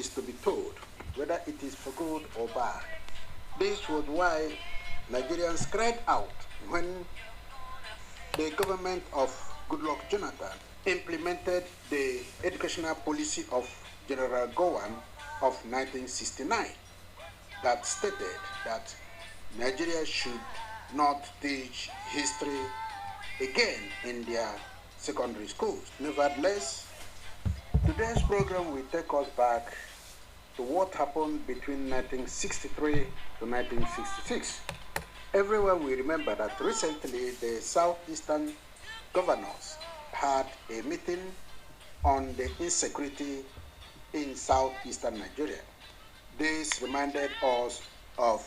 is to be told, whether it is for good or bad. This was why Nigerians cried out when the government of Goodluck Jonathan implemented the educational policy of General Gowon of 1969 that stated that Nigeria should not teach history again in their secondary schools. Nevertheless, today's program will take us back to what happened between 1963 to 1966. Everyone will remember that recently the southeastern governors had a meeting on the insecurity in southeastern Nigeria. This reminded us of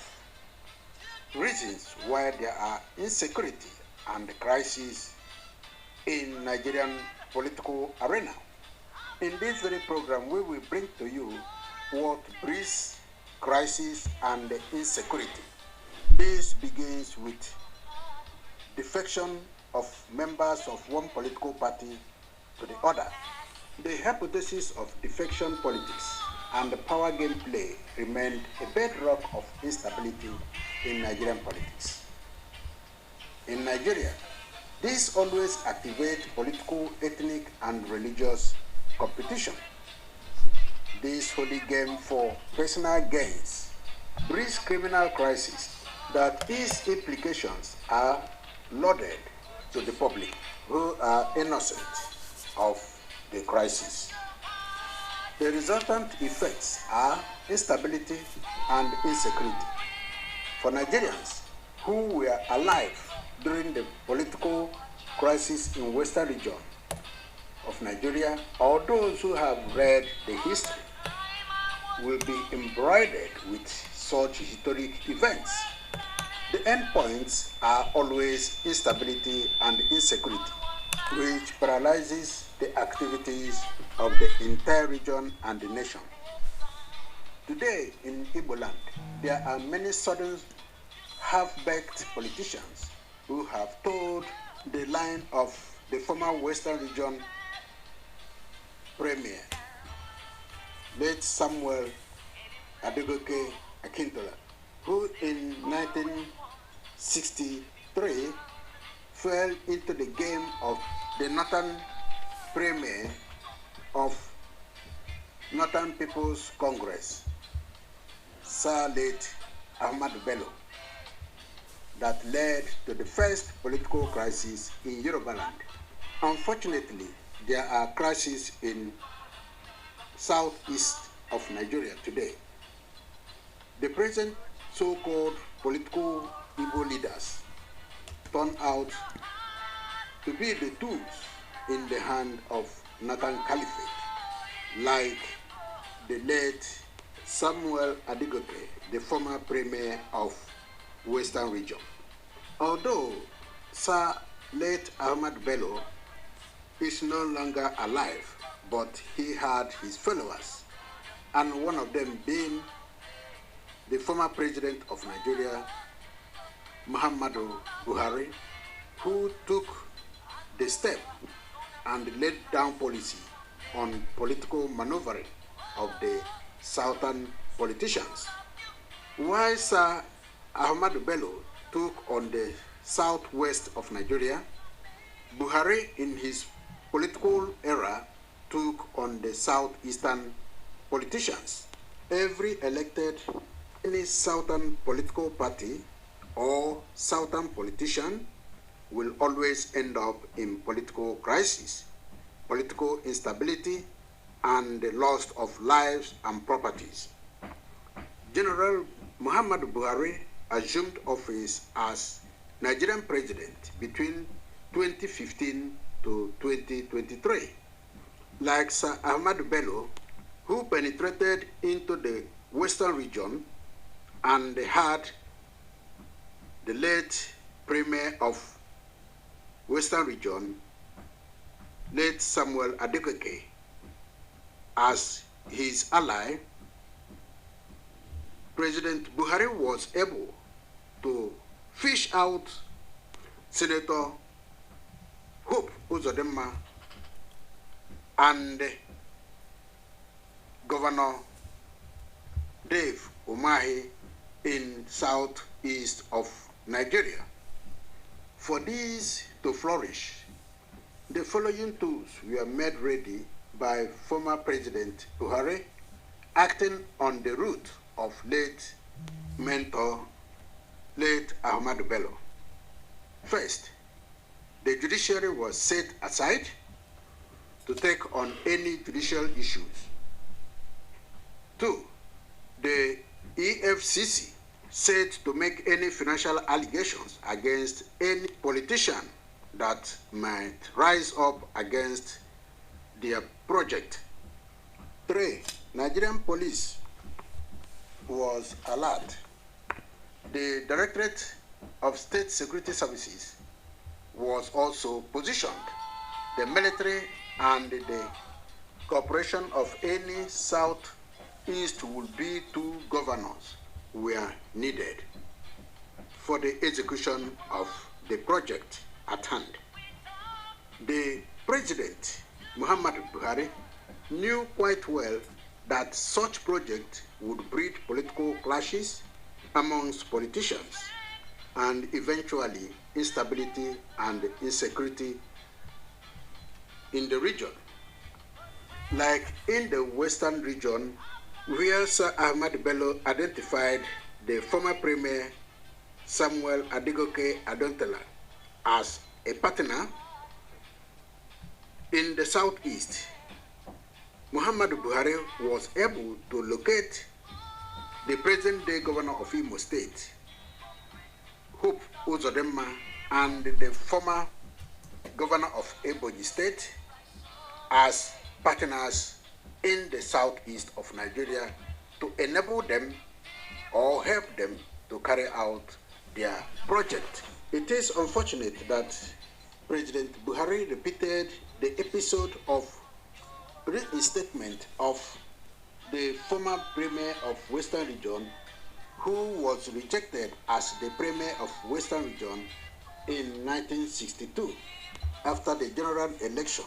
reasons why there are insecurity and crisis in Nigerian political arena. In this very program, we will bring to you what breeds crisis and insecurity. This begins with defection of members of one political party to the other. The hypothesis of defection politics and the power game play remained a bedrock of instability in Nigerian politics. In Nigeria, this always activates political, ethnic, and religious competition. This holy game for personal gains breeds criminal crisis that its implications are lauded to the public who are innocent of the crisis. The resultant effects are instability and insecurity. For Nigerians who were alive during the political crisis in Western region of Nigeria, or those who have read the history, will be embroidered with such historic events. The endpoints are always instability and insecurity, which paralyzes the activities of the entire region and the nation. Today in Igbo land, there are many sudden half-baked politicians who have told the line of the former Western region premier, late Samuel Adegoke Akintola, who in 1963 fell into the game of the Northern Premier of Northern People's Congress, Sir late Ahmadu Bello, that led to the first political crisis in Yoruba land. Unfortunately, there are crises in southeast of Nigeria today. The present so-called political Igbo leaders turn out to be the tools in the hand of Northern Caliphate, like the late Samuel Adegoke, the former premier of Western region. Although Sir late Ahmad Bello is no longer alive, but he had his followers, and one of them being the former president of Nigeria, Ahmadu Buhari, who took the step and laid down policy on political maneuvering of the southern politicians. While Sir Ahmadu Bello took on the southwest of Nigeria, Buhari in his political era took on the southeastern politicians. Every elected any southern political party or southern politician will always end up in political crisis, political instability, and the loss of lives and properties. General Muhammadu Buhari assumed office as Nigerian president between 2015 to 2023. Like Sir Ahmadu Bello, who penetrated into the western region and had the late premier of western region, late Samuel Adegoke, as his ally, President Buhari was able to fish out Senator Hope Uzodinma and Governor Dave Umahi in southeast of Nigeria. For these to flourish, the following tools were made ready by former President Buhari, acting on the route of late mentor, late Ahmadu Bello. First, the judiciary was set aside to take on any judicial issues. 2, the EFCC set to make any financial allegations against any politician that might rise up against their project. 3, Nigerian police was alert. The Directorate of State Security Services was also positioned. The military and the cooperation of any Southeast would be 2 governors were needed for the execution of the project at hand. The President, Muhammadu Buhari, knew quite well that such project would breed political clashes amongst politicians and eventually instability and insecurity in the region. Like in the western region, where Sir Ahmadu Bello identified the former Premier Samuel Adegoke Adontala as a partner, in the southeast, Muhammadu Buhari was able to locate the present-day governor of Imo State, Hope Uzodinma, and the former governor of Ebonyi State as partners in the southeast of Nigeria to enable them or help them to carry out their project. It is unfortunate that President Buhari repeated the episode of reinstatement of the former Premier of Western Region, who was rejected as the Premier of Western Region in 1962 after the general election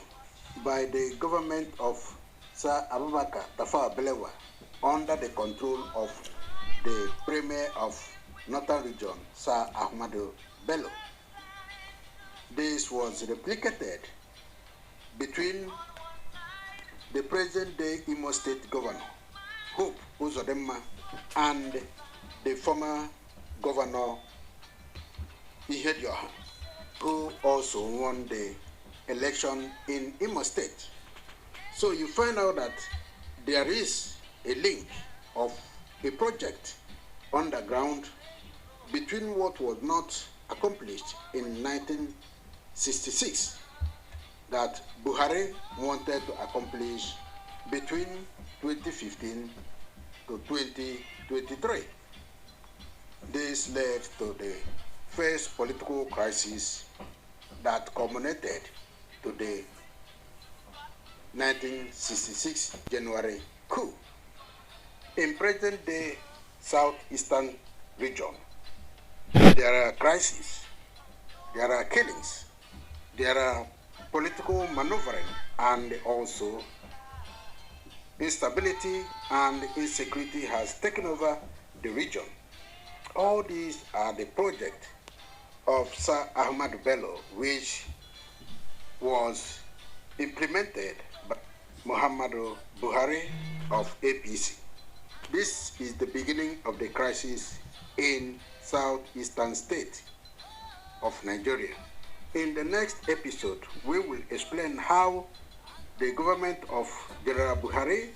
by the government of Sir Abubakar Tafawa Balewa under the control of the Premier of Northern Region, Sir Ahmadu Bello. This was replicated between the present-day Imo State Governor, Hope Uzodinma, and the former Governor Ihedioha, who also won the election in Imo State. So you find out that there is a link of a project underground between what was not accomplished in 1966 that Buhari wanted to accomplish between 2015 to 2023. This led to the first political crisis that culminated to the 1966 January coup. In present-day southeastern region, there are crises, there are killings, there are political maneuvering, and also instability and insecurity has taken over the region. All these are the project of Sir Ahmadu Bello, which was implemented by Muhammadu Buhari of APC. This is the beginning of the crisis in southeastern state of Nigeria. In the next episode, we will explain how the government of General Buhari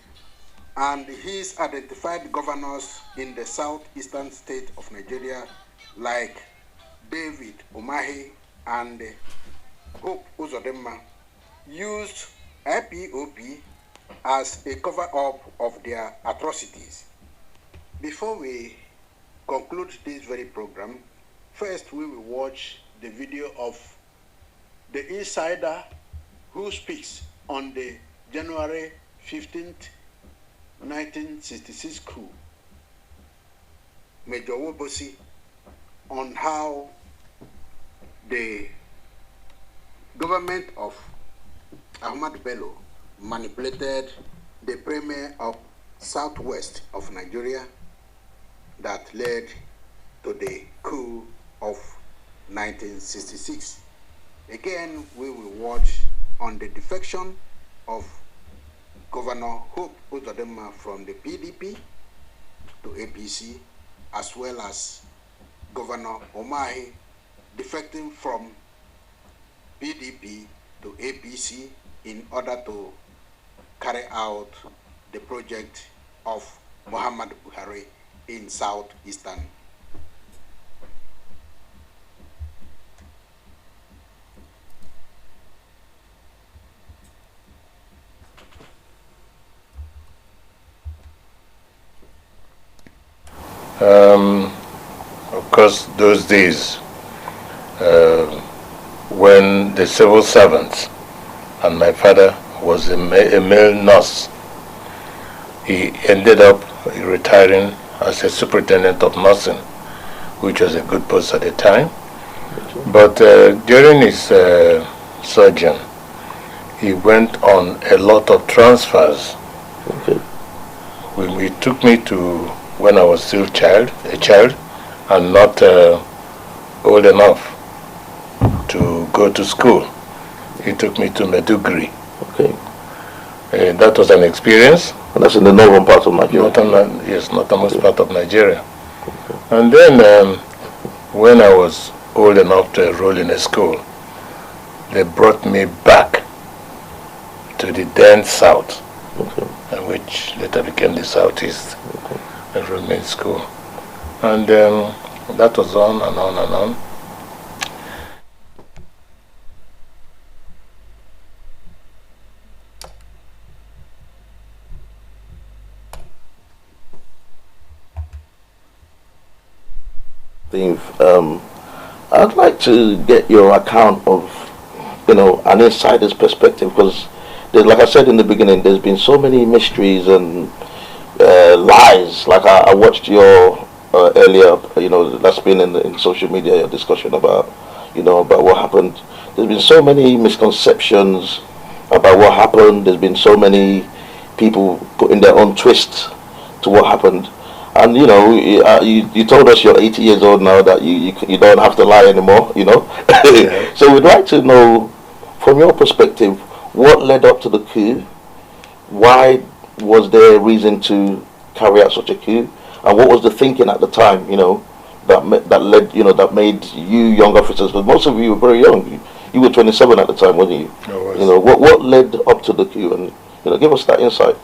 and his identified governors in the southeastern state of Nigeria, like David Umahi and Hope Uzodinma, used IPOB as a cover-up of their atrocities. Before we conclude this very program, first we will watch the video of the insider who speaks on the January 15th, 1966 coup, Major Wobosi, on how the government of Ahmadu Bello manipulated the Premier of Southwest of Nigeria that led to the coup of 1966. Again, we will watch on the defection of Governor Hope Uzodinma from the PDP to APC, as well as Governor Omahi defecting from PDP to APC in order to carry out the project of Ahmadu Buhari in southeastern. Of course, those days, when the civil servants, and my father was a male nurse, he ended up retiring as a superintendent of nursing, which was a good post at the time. But during his sojourn, he went on a lot of transfers. He took me to when I was still a child, and not old enough to go to school. He took me to Maiduguri. Okay. That was an experience. And that's in the northern part of Nigeria? Yes, northernmost part of Nigeria. Okay. And then when I was old enough to enroll in a school, they brought me back to the then south, which later became the southeast enrollment school. And that was on and on and on. I'd like to get your account of, an insider's perspective, because, like I said in the beginning, there's been so many mysteries and lies. Like I watched your earlier, that's been in social media, your discussion about what happened. There's been so many misconceptions about what happened. There's been so many people putting their own twist to what happened. And you told us you're 80 years old now, that you don't have to lie anymore, Yeah. So we'd like to know, from your perspective, what led up to the coup? Why was there a reason to carry out such a coup? And what was the thinking at the time, that made you young officers, because most of you were very young. You were 27 at the time, weren't you? I was. What led up to the coup? And give us that insight.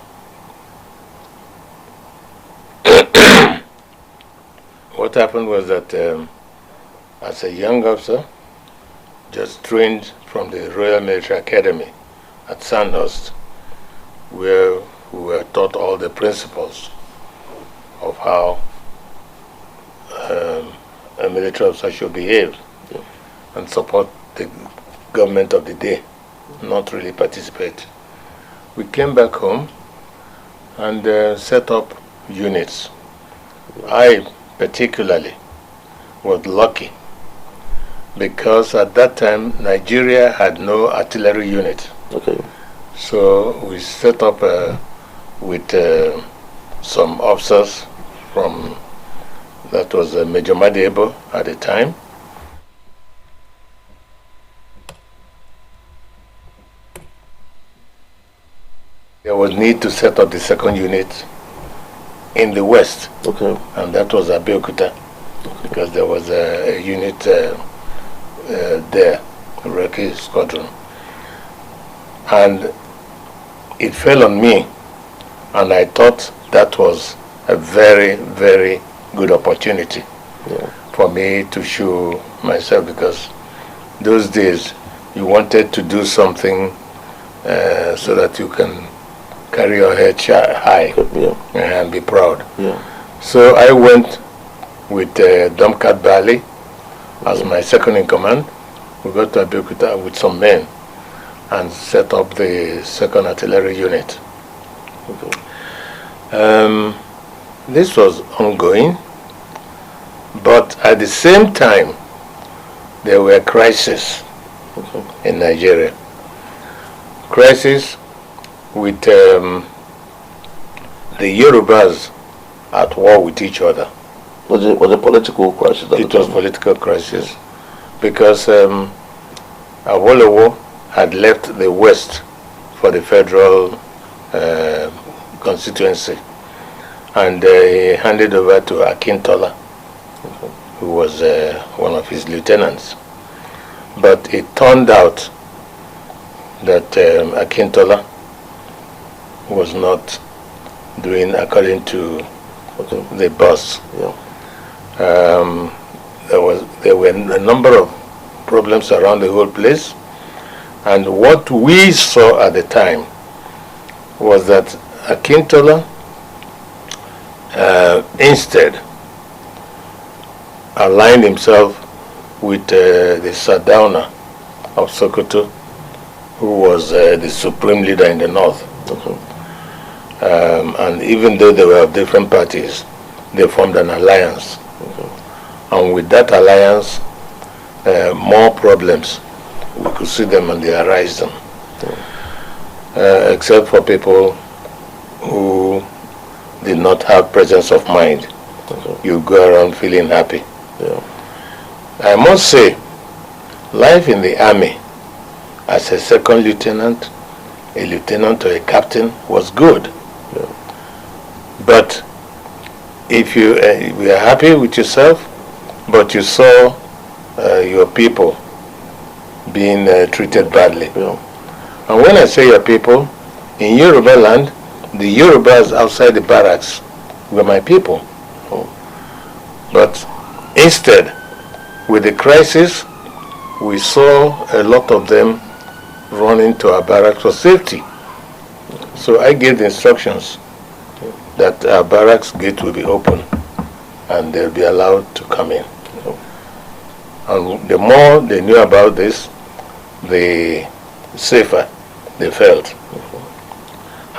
What happened was that as a young officer, just trained from the Royal Military Academy at Sandhurst, where we were taught all the principles of how a military officer should behave and support the government of the day, not really participate. We came back home and set up units. I particularly was lucky because at that time Nigeria had no artillery unit. Okay. So we set up with some officers from, that was Major Madebo at the time. There was need to set up the second unit in the west, and that was Abeokuta, because there was a unit there, a Reki squadron, and it fell on me, and I thought that was a very, very good opportunity for me to show myself, because those days you wanted to do something so that you can carry your head high and be proud. So I went with Domkat Bali as my second in command. We got to Abeokuta with some men and set up the second artillery unit. This was ongoing, but at the same time there were crises in Nigeria. Crisis with the Yorubas at war with each other. Was it a political crisis? It was political crisis because Awolowo had left the West for the federal constituency, and he handed over to Akintola, who was one of his lieutenants. But it turned out that Akintola was not doing according to the boss. Yeah. There were a number of problems around the whole place, and what we saw at the time was that Akintola instead aligned himself with the Sardauna of Sokoto, who was the supreme leader in the north. And even though they were of different parties, they formed an alliance. And with that alliance, more problems, we could see them on the horizon. Except for people who did not have presence of mind. You go around feeling happy. I must say, life in the army as a second lieutenant, a lieutenant or a captain was good. But if you were happy with yourself, but you saw your people being treated badly. And when I say your people, in Yoruba land, the Yorubas outside the barracks were my people. But instead, with the crisis, we saw a lot of them run into our barracks for safety. So I gave the instructions that our barracks gate will be open and they'll be allowed to come in. And the more they knew about this, the safer they felt.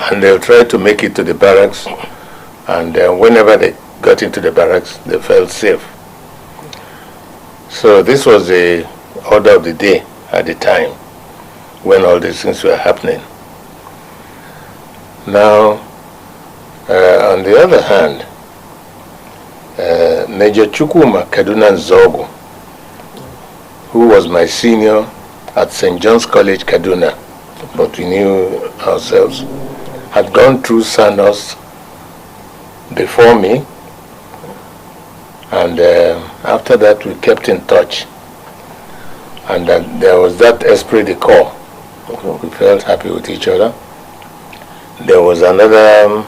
And they'll try to make it to the barracks, and whenever they got into the barracks, they felt safe. So this was the order of the day at the time when all these things were happening. Now, on the other hand, Major Chukwuma Kaduna Nzogu, who was my senior at St. John's College, Kaduna, but we knew ourselves, had gone through Sandhurst before me, and after that we kept in touch, and there was that esprit de corps. We felt happy with each other. There was another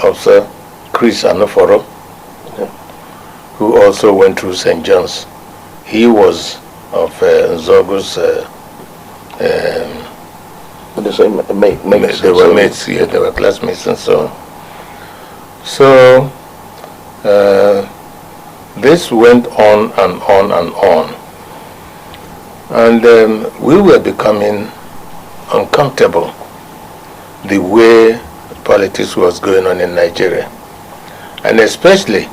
officer, Chris Anoforo, who also went through St. John's. He was of Nzogu's the same mates. They were mates, yeah, they were classmates and so on. So this went on and on and on. And we were becoming uncomfortable the way politics was going on in Nigeria. And especially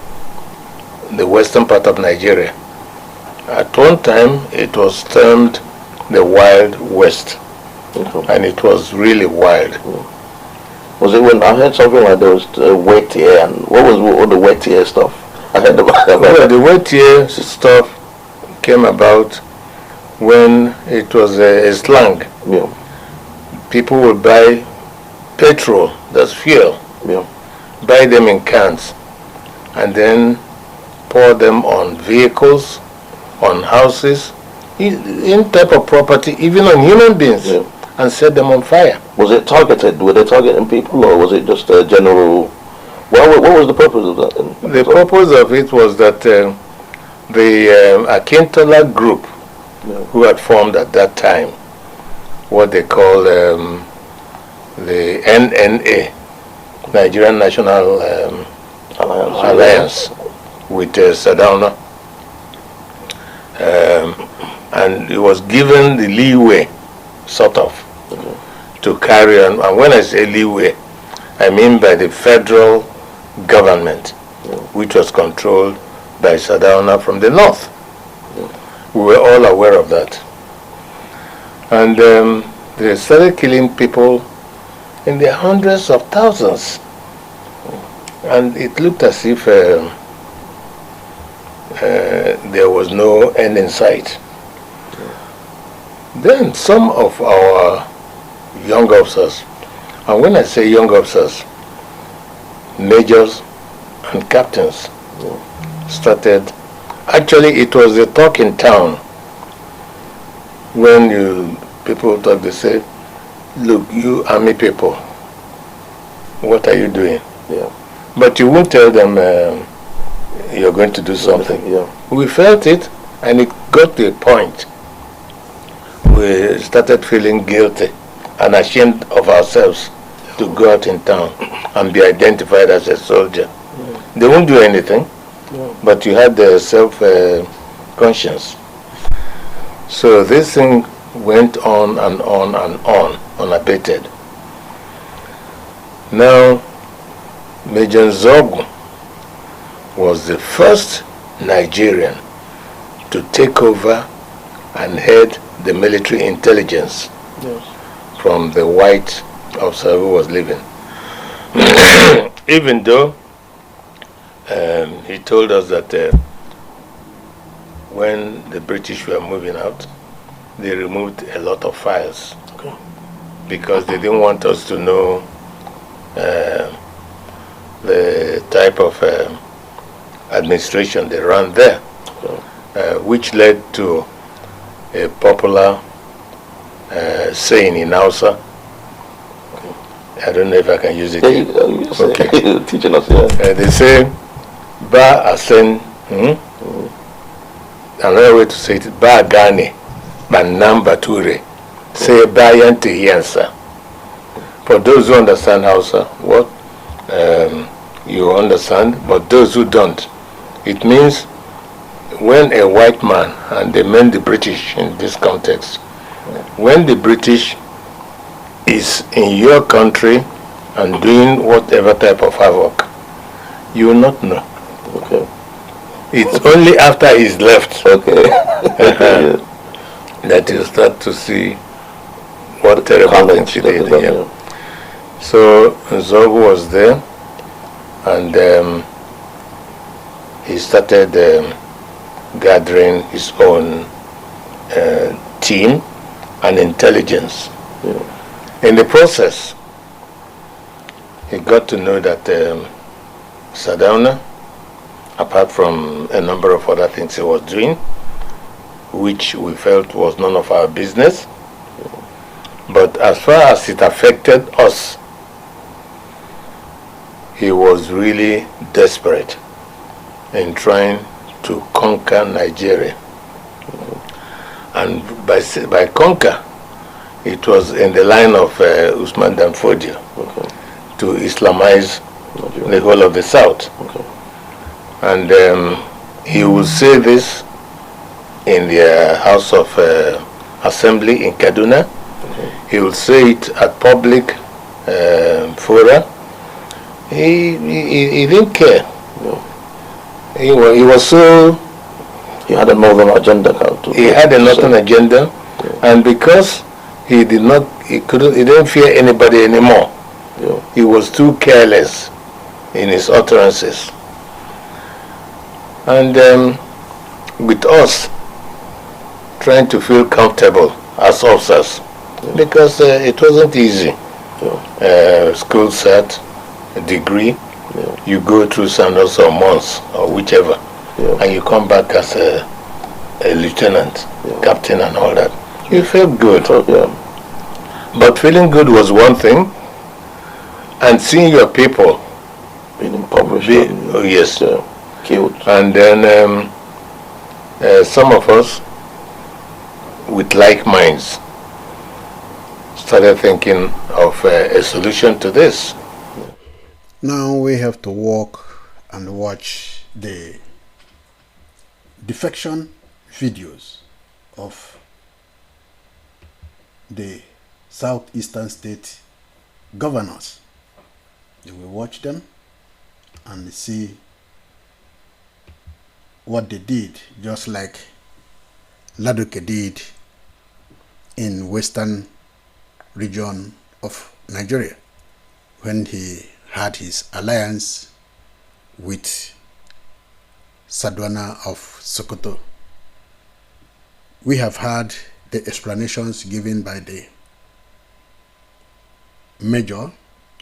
the western part of Nigeria. At one time, it was termed the Wild West. And it was really wild. Was it when I heard something like there was wet year, and what was all the wet year stuff? I heard about that. Well, the wet year stuff came about when it was a slang. Yeah. People would buy petrol, that's fuel, buy them in cans, and then pour them on vehicles, on houses, in type of property, even on human beings, and set them on fire. Was it targeted? Were they targeting people, or was it just a general? What was the purpose of that? The purpose of it was that the Akintola group, who had formed at that time, what they call the NNA, Nigerian National Alliance, with Sardauna, and it was given the leeway, sort of, to carry on. And when I say leeway, I mean by the federal government, which was controlled by Sardauna from the north. We were all aware of that. And they started killing people in the hundreds of thousands. And it looked as if was no end in sight. Then some of our young officers, and when I say young officers, majors and captains, started. Actually, it was a talk in town. When people talk, they say, "Look, you army people, what are you doing?" Yeah. But you won't tell them you're going to do something. Yeah. We felt it, and it got to a point. We started feeling guilty and ashamed of ourselves to go out in town and be identified as a soldier. Yeah. They won't do anything, but you had the self-conscience. So this thing went on and on and on, unabated. Now, Major Zogu was the first Nigerian to take over and head the military intelligence from the white officer who was leaving. Even though he told us that when the British were moving out, they removed a lot of files because they didn't want us to know the type of administration they ran there, which led to a popular saying in Hausa. I don't know if I can use it. Okay. Teaching us, yeah. They say, "Ba asen." Another way to say it, "Ba gane, manam bature." Say bayan tehiansa. For those who understand Hausa, what you understand, but those who don't, it means when a white man, and they meant the British in this context, when the British is in your country and doing whatever type of havoc, you will not know. Okay. It's only after he's left that you start to see what terrible things he did. Yeah. So Zogu was there, and he started gathering his own team and intelligence. Yeah. In the process, he got to know that Sardauna, apart from a number of other things he was doing, which we felt was none of our business, but as far as it affected us, he was really desperate in trying to conquer Nigeria. And by conquer, it was in the line of Usman Dan Fodio to Islamize the whole of the South. And he will say this in the House of Assembly in Kaduna. He will say it at public fora. He didn't care. He was so... He had a northern agenda. He had a northern agenda, and because he didn't fear anybody anymore. He was too careless in his utterances. And with us trying to feel comfortable as officers, because it wasn't easy. School set, a degree, you go through some also months or whichever, and you come back as a lieutenant, captain and all that. You felt good. But feeling good was one thing, and seeing your people being impoverished, killed. And then some of us with like minds started thinking of a solution to this. Now we have to walk and watch the defection videos of the southeastern state governors. You will watch them and see what they did, just like Ladoke did in western region of Nigeria when he had his alliance with Sardauna of Sokoto. we have had the explanations given by the major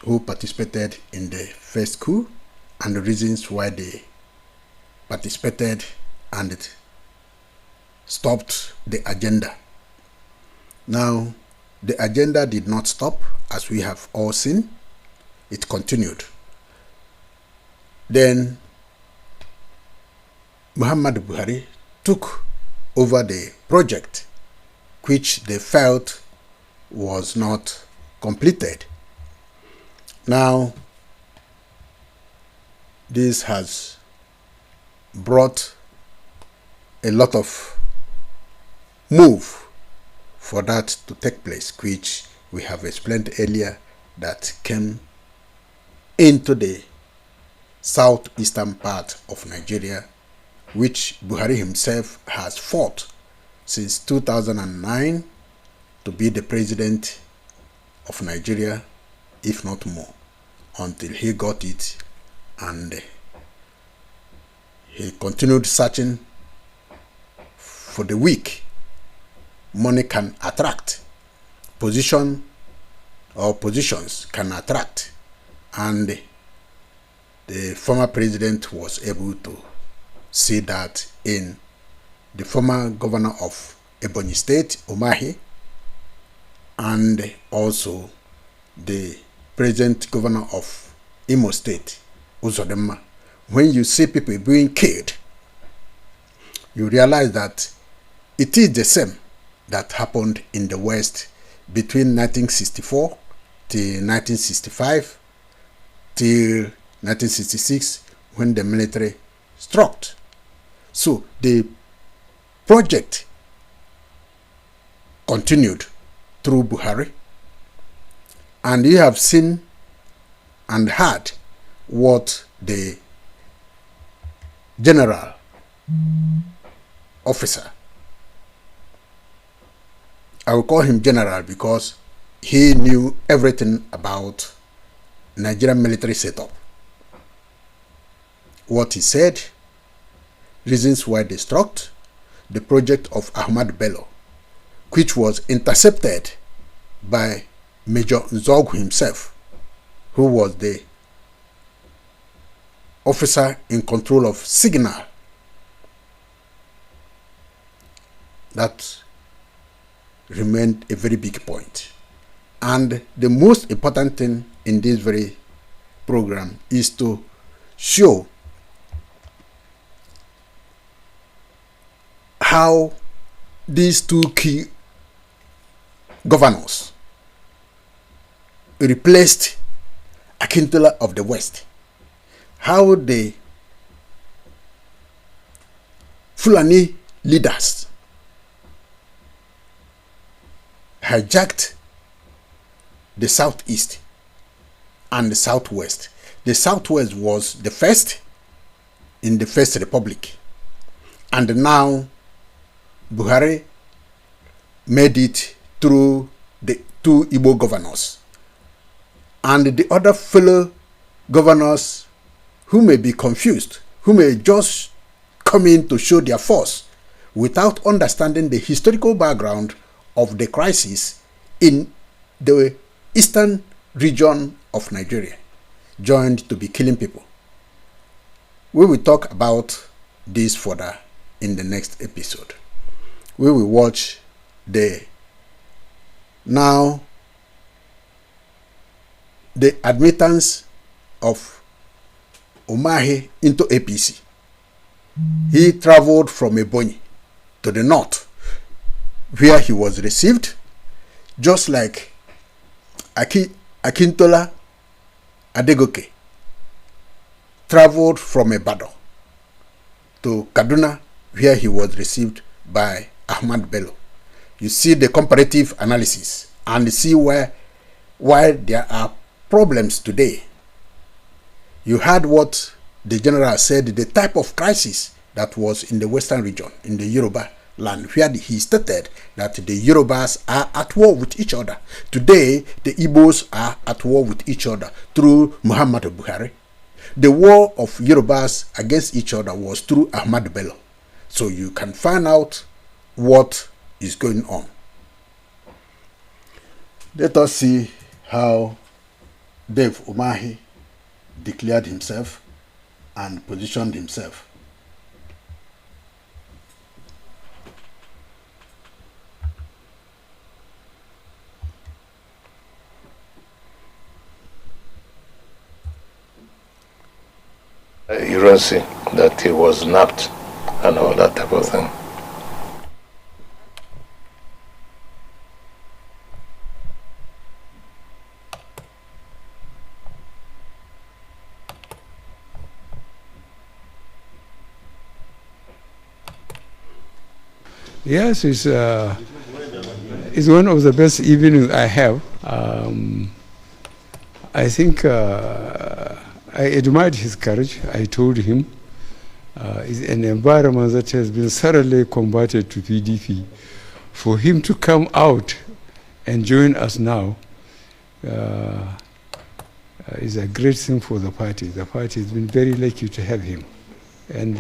who participated in the first coup and the reasons why they participated and it stopped the agenda. Now, the agenda did not stop, as we have all seen. It continued. Then Ahmadu Buhari took over the project, which they felt was not completed. Now, this has brought a lot of move for that to take place, which we have explained earlier, that came into the southeastern part of Nigeria, which Buhari himself has fought since 2009 to be the president of Nigeria, if not more, until he got it, and he continued searching for the weak. Money can attract, position or positions can attract, and the former president was able to see that in the former governor of Ebonyi State, Umahi, and also the present governor of Imo State, Uzodinma. When you see people being killed, you realize that it is the same that happened in the West between 1964 till 1965 till 1966 when the military struck. So the project continued through Buhari, and you have seen and heard what the general officer, I will call him general because he knew everything about Nigerian military setup, what he said, reasons why they struck the project of Ahmadu Bello, which was intercepted by Major Nzog himself, who was the officer in control of Signal. That remained a very big point. And the most important thing in this very program is to show how these two key governors replaced Akintola of the West, how the Fulani leaders hijacked the southeast and the southwest. The southwest was the first in the First Republic, and now Buhari made it through the two Igbo governors and the other fellow governors who may be confused, who may just come in to show their force without understanding the historical background of the crisis in the eastern region of Nigeria, joined to be killing people. We will talk about this further in the next episode. We will watch the admittance of Umahi into APC. He traveled from Ebonyi to the north, where he was received, just like Akintola Adegoke traveled from Ibadan to Kaduna, where he was received by Ahmadu Bello. You see the comparative analysis and see why there are problems today. You heard what the general said, the type of crisis that was in the western region, in the Yoruba land, where he stated that the Yorubas are at war with each other. Today, the Igbos are at war with each other through Muhammadu Buhari. The war of Yorubas against each other was through Ahmadu Bello. So you can find out what is going on. Let us see how Dave Umahi declared himself and positioned himself. You don't see that he was napped and all that type of thing. Yes, it's one of the best evenings I have. I think I admired his courage. I told him it's an environment that has been thoroughly combated to PDP. For him to come out and join us now is a great thing for the party. The party has been very lucky to have him. And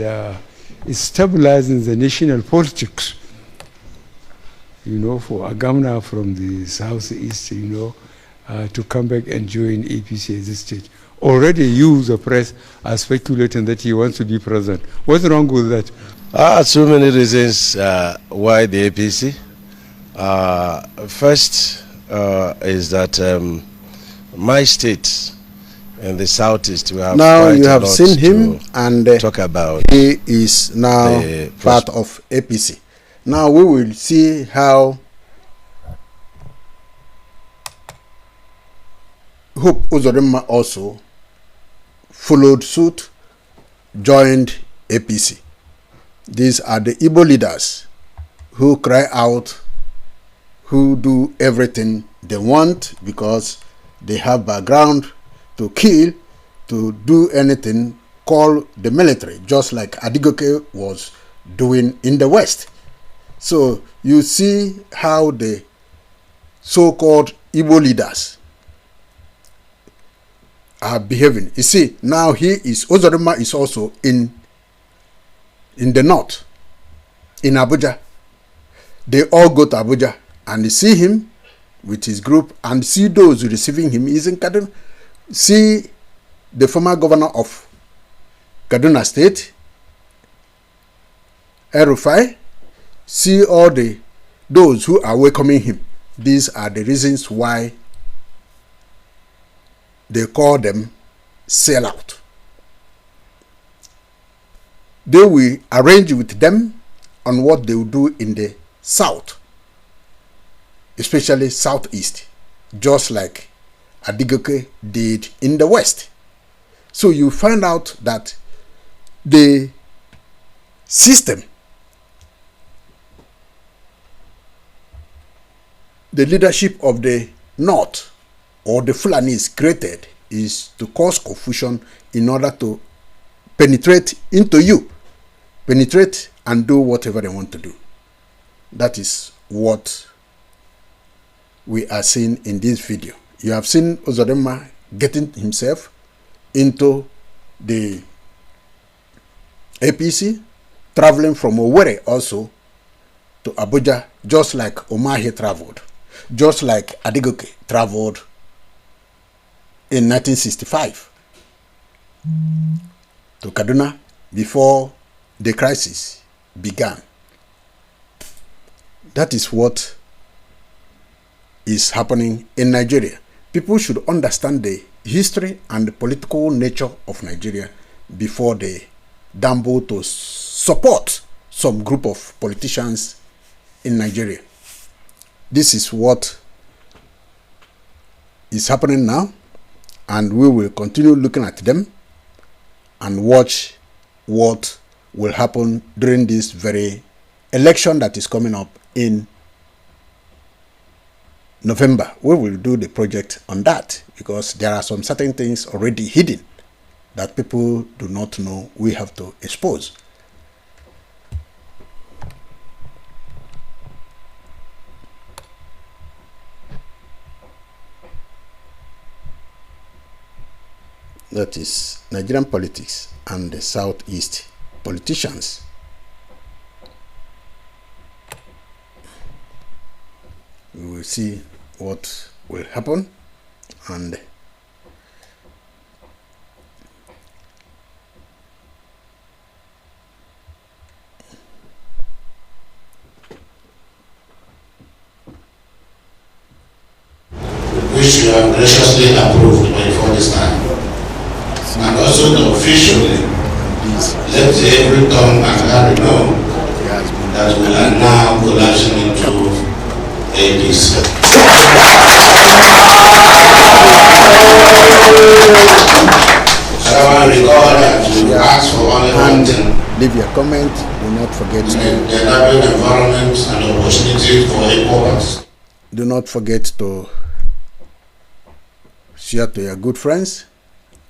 it's stabilizing the national politics. You know, for a governor from the southeast, you know, to come back and join APC at this stage. Already you, the press, are speculating that he wants to be president. What's wrong with that? So many reasons why the APC. First is that my state in the southeast, we have now quite you a have lot seen him, and talk about. he is now part of APC. Now we will see how Hope Uzodinma also followed suit, joined APC. These are the Igbo leaders who cry out, who do everything they want because they have background to kill, to do anything, call the military, just like Adigoke was doing in the West. So you see how the so-called Igbo leaders are behaving. You see, now Uzodinma is also in the north, in Abuja. They all go to Abuja and they see him with his group and see those receiving him. He's in Kaduna. See the former governor of Kaduna State, El-Rufai. See all those who are welcoming him. These are the reasons why they call them sellout. They will arrange with them on what they will do in the south, especially southeast, just like Adigoke did in the west. So you find out that the system, the leadership of the north or the Fulanis created is to cause confusion in order to penetrate into you, penetrate and do whatever they want to do. That is what we are seeing in this video. You have seen Uzodinma getting himself into the APC, traveling from Owerri also to Abuja, just like Umahi traveled, just like Adigoke traveled in 1965 to Kaduna before the crisis began. That is what is happening in Nigeria. People should understand the history and the political nature of Nigeria before they dabble to support some group of politicians in Nigeria. This is what is happening now, and we will continue looking at them and watch what will happen during this very election that is coming up in November. We will do the project on that because there are some certain things already hidden that people do not know. We have to expose. That is Nigerian politics and the Southeast politicians. We will see what will happen, and which you have graciously approved before this time, and also to officially let every tongue and Harry know that we are now collapsing into APC. So I recall that you asked for only one thing. leave your comment. Do not forget the enabling environment and opportunity for equals. Do not forget to share to your good friends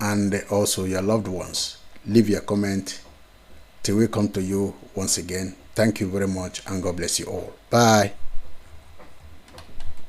and also your loved ones. Leave your comment till we come to you once again. Thank you very much, and God bless you all. Bye.